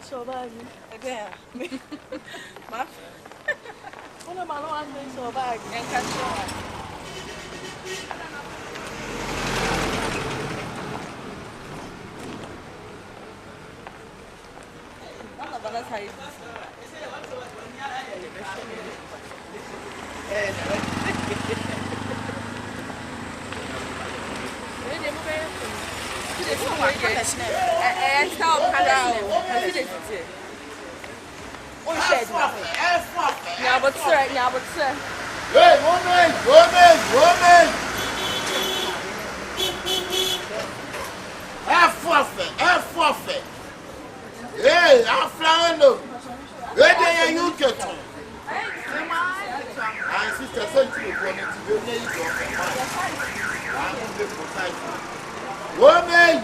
so bad. Again. Ma. One man one so bad. And catch Hey, woman! F-forfeit. Hey, I'm flying low. Where do you get to? My sister sent you for me to go near you. Woman!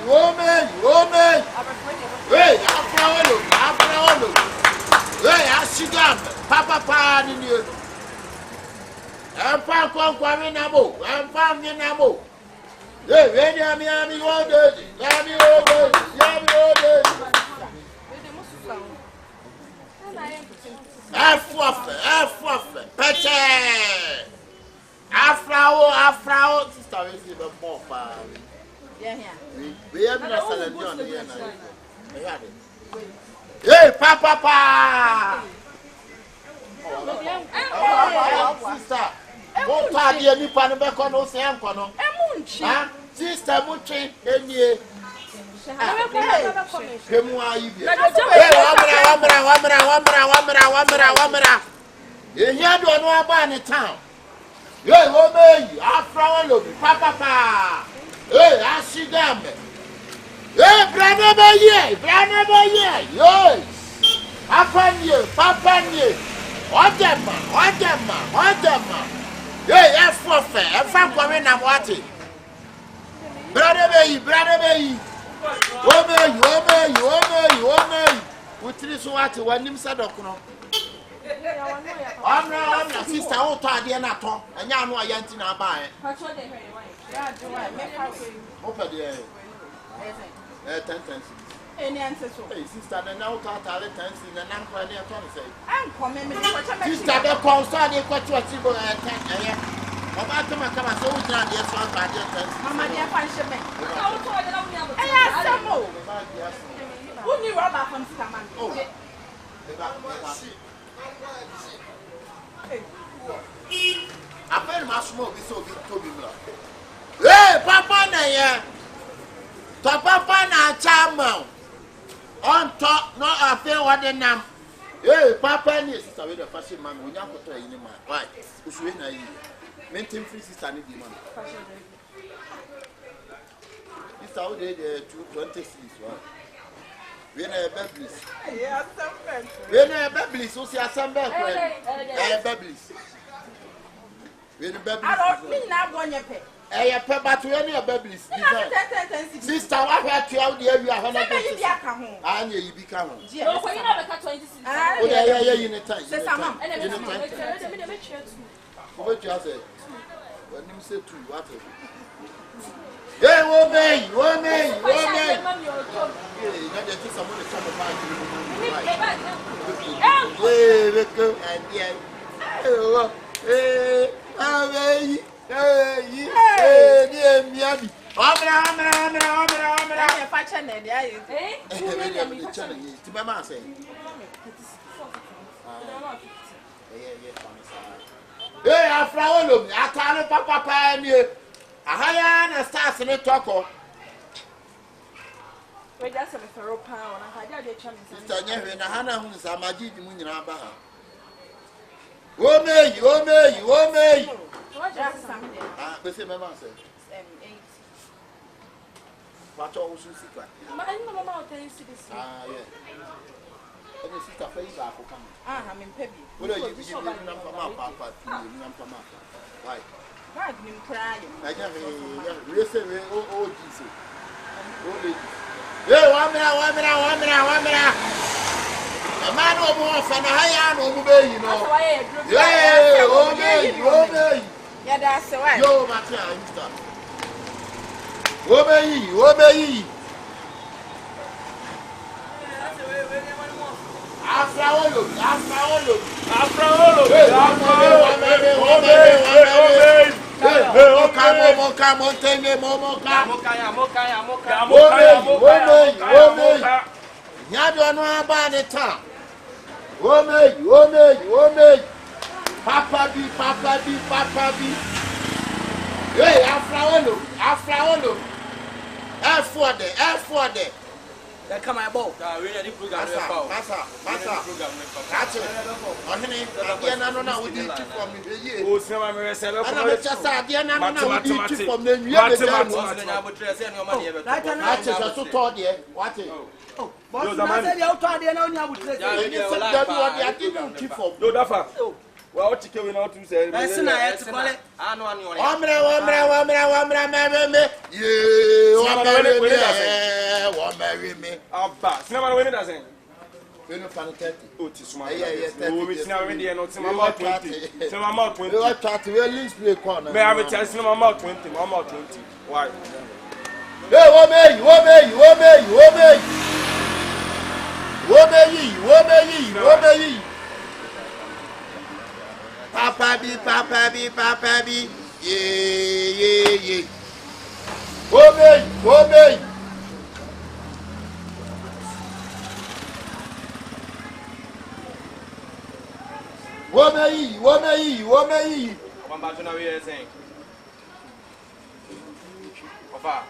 Hey, I'm flying low. Hey, I see them. Papa, in you. I'm found Namo. I'm found in Namo. Hey, ready, I'm ordered. F-forfeit. Peche. Afro. Sister, we see the more far. Yeah. We have been a salon here now. Hey, Papa. Sister. What are you doing? Pano beko no se am kono. Ah, sister muche enie. Kemu ayi bi. Hey, wamra. Ehia do no aba ne town. Hey, wo meyi, afra wo lobi, papa. Hey, asidam. Hey, brother be here. Yo. Papa nie. Odema. Hey, F-forfeit. F-am coming na wati. Brother be. Woman. Utri so wati wanim sadokuno. Amna sister o to ade na to. Anya anu ayanti na ba eh. Opa de. 10. Any answer so. Hey, sister, the now got all the time in the non quality of say. I'm coming. Sister, the concern is what you are at 10 a.m. Come so we can get some by the 10. Mamma, dear, punishment. I asked some more. Who knew about from Stamman? Oh, I feel my smoke is so big to be blocked. Hey, Papa, Papa, na chama. On top, no affair what the name. Hey, Papa, sister, with the fashion man, we don't put in my right. Who's winning a year? Maintain free sister, need the money. This how they 26, right? We are a Beblis. Yeah, some we are a Beblis, who see a some Beblis. We are the Beblis. I don't mean now going to pay. Eh, but we are Beblis. Sister, I have to out there. You are 100%. And you become. No, for you never cut 26. Oh, yeah, in a time. What you say? When you say two, what? Hey, woman. Hey, I follow me. I can't papa near. I hire and start in a taco. Wait, that's a thorough pound. I had a chance. Mr. Never and a Hannah who's a magic moon in our bar. Woman. What just something? The same amount. 8. What also secret? My mamma tells you this. Ah, yeah. And the sister face are for coming. I'm in Pebby. What are you doing? Papa, why? Why do you cry? I can't listen. Oh, Jesus. Hey, one minute. A man of war from a high arm obey, you know. Yeah, obey. Yeah, that's the way. Yo, Matia, obey. Papa B. Hey, Afraolo. F4 They come my ball. Massa. Catch it. Again, I don't know what you from me. Oh, Sema, me And I'm just again, I don't know what you from the new year. Catch it, so tall there. Watch it. But I said you tried the only would say. No, Dafa. Well, what you out to say? Listen, I had to call it. Marry me. Cinema when it doesn't. We no fan 30. Oh, Tisma. Yeah. We cinema when they are not cinema 20. Cinema 20. We watch at the least play corner. May I have a chance cinema 20? Mama 20. Why? Hey, what me? Papa B. Yeah. What me? What me? One back to now we are saying. Ofa.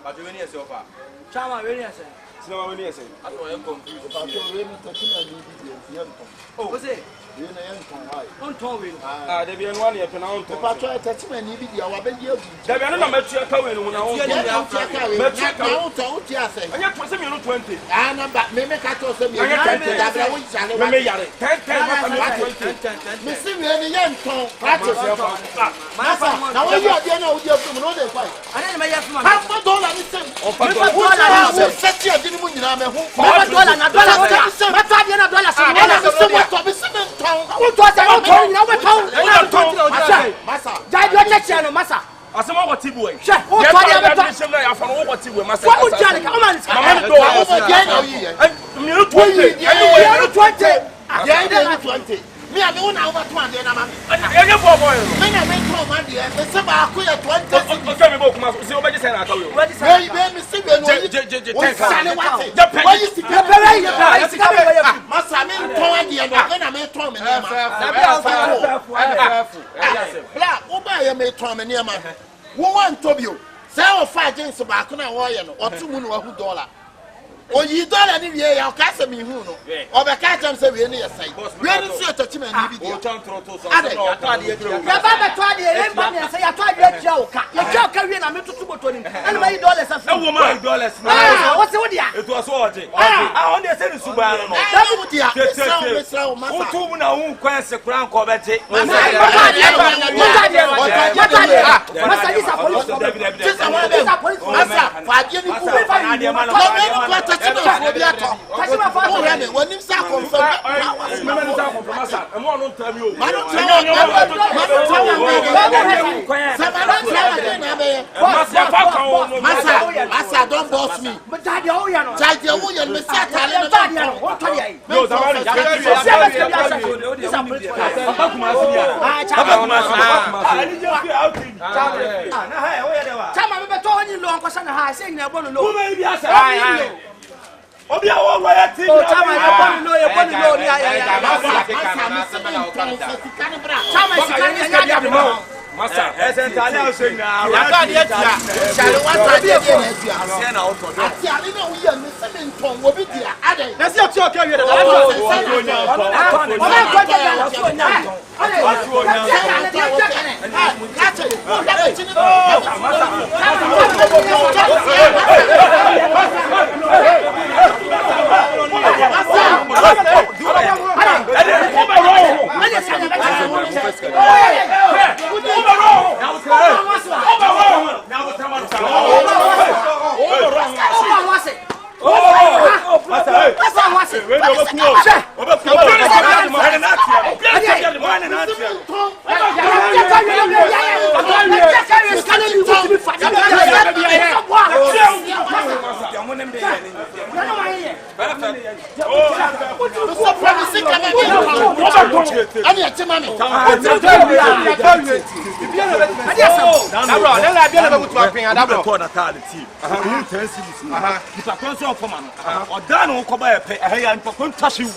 But you need so far. Chama, really, I said. Cinema when you say. I don't know. Oh, What's it? you know, Don't tell me. There be one year pronounce. the patrol attachment, you be the hour, but you There be another match you come in when I want to. And yet, was a 20. Asema what you doing? What me, I don't know over 20 and I'm oh, you don't any year, I'll cast me who know. Or the catch them say, we any aside. We are not sure to him and I tried to say, I tried to joke. You joke, and I'm to $2 and my dollars. A woman, dollars. What's the idea? It was what I only said to Subaru. Don't boss me. But Daddy, oh, you know, Daddy, oh, you know, Masa, ese tale saying now. Ya ka dey tia. Shall we want to dey tia? Say na auto. Ati ali na we ya me se me nton wo bi dia. Ade. Na se oti okay we dey. So promise come and ani ati mami. Dabro, na bia na bebutu apin dabro. Ko na ta the team. You 10 cities. Kita konso of man. Oda no ko ba e pe. Eh ya npa kon tashi wu.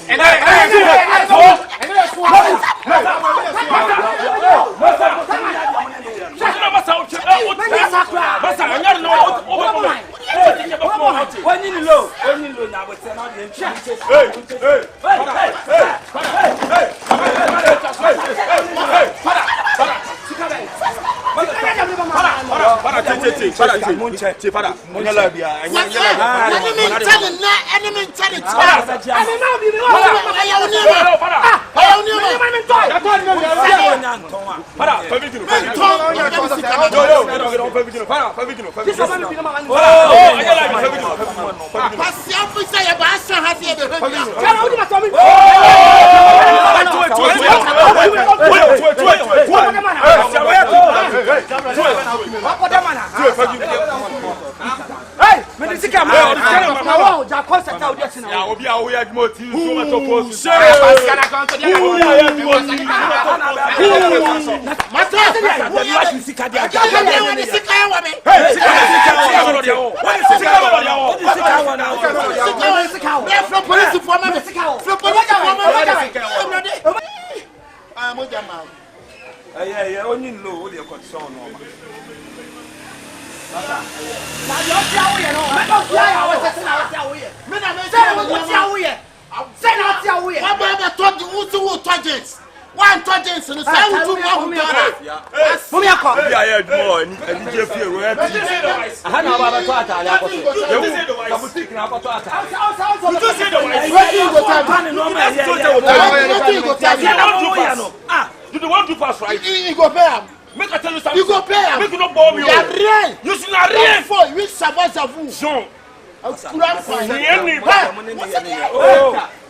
You don't want to pass right? You go pay him. Make I tell you something. You go pay him. Make you not bomb you. Rien. You should not rien. Oui, ça va, ça vous. Jean.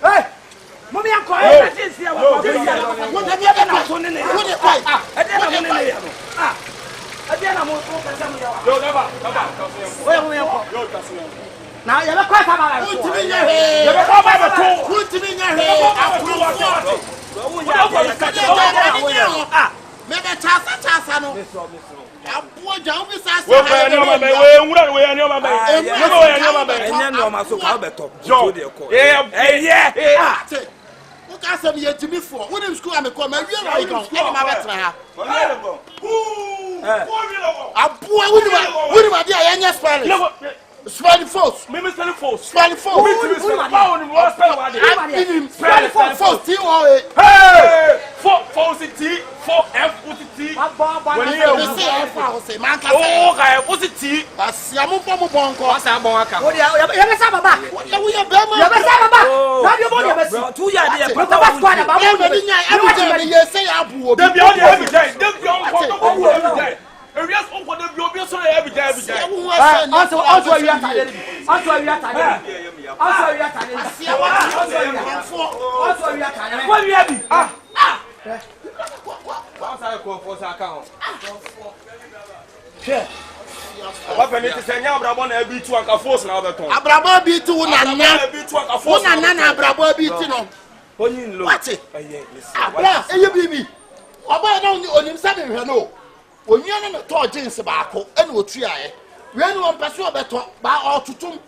Hey. Mommy, I'm calling. Now you have quite about it. Spelling false. Maybe spelling false. Spelling false. Spelling false. Hey! False T. 4F with T. When you say F, I will say, man, oh, I was it T. I see a move from a bongo. What's that bongo? What do you have? We have Bama. You have Bama. 2 years. But what's going on? Every day, say Abu. They'll be on every day. They'll be on every day. Areas of what they'll be so every day. Also, you are tired. Also, you are tired. Also, you are tired. What do you have? What's that call for account? What when it is a young Brabon every 2 and a force now the tongue. Abrabo be 2 na na Abrabo be 2 no. What it? Abra, e you be me. Oba na onim sabe hwe no. Onua na to jeans baako e na otua e. We no on person obeto ba otutum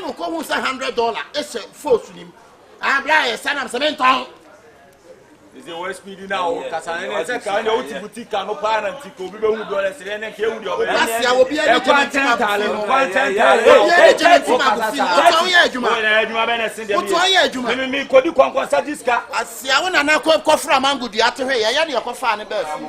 no ko hu $100 e se force nim. Abra e sanam se menton. Is the way speedy now? Kasane say kan na oti boutique no pa na ntiko bi be hu $1 se ne ke hu de obe. Asia obi ani content tale. Adwuma be na sin de. Oto aye adwuma. Me kodi kwankwansa diska. Asia wona na kofra mango di atehwe ye ya ne kofa ne ba fu.